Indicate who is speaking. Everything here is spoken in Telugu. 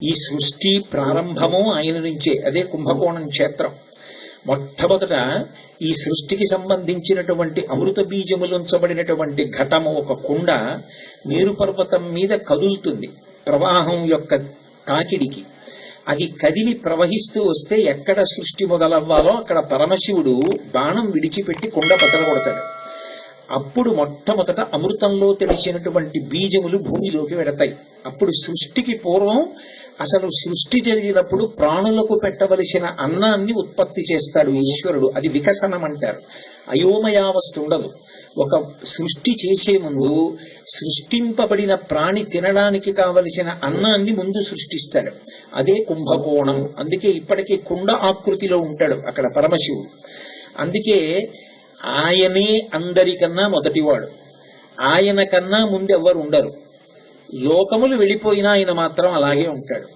Speaker 1: ఈ సృష్టి ప్రారంభము ఆయన నుంచే. అదే కుంభకోణం క్షేత్రం. మొట్టమొదట ఈ సృష్టికి సంబంధించినటువంటి అమృత బీజములుంచబడినటువంటి ఘటము, ఒక కుండ మేరు పర్వతం మీద కదులుతుంది ప్రవాహం యొక్క తాకిడికి. అది కదిలి ప్రవహిస్తూ వస్తే ఎక్కడ సృష్టి మొదలవ్వాలో అక్కడ పరమశివుడు బాణం విడిచిపెట్టి కుండ బద్దలగొడతాడు. అప్పుడు మొట్టమొదట అమృతంలో తెలిసినటువంటి బీజములు భూమిలోకి వెడతాయి. అప్పుడు సృష్టికి పూర్వం అసలు సృష్టి జరిగినప్పుడు ప్రాణులకు పెట్టవలసిన అన్నాన్ని ఉత్పత్తి చేస్తాడు ఈశ్వరుడు. అది వికసనం అంటారు. అయోమయావస్థ ఉండదు. ఒక సృష్టి చేసే ముందు సృష్టింపబడిన ప్రాణి తినడానికి కావలసిన అన్నాన్ని ముందు సృష్టిస్తాడు. అదే కుంభకోణం. అందుకే ఇప్పటికీ కుండ ఆకృతిలో ఉంటాడు అక్కడ పరమశివుడు. అందుకే ఆయనే అందరికన్నా మొదటివాడు. ఆయన కన్నా ముందెవ్వరు ఉండరు. లోకములు వెళ్ళిపోయినా ఆయన మాత్రం అలాగే ఉంటాడు.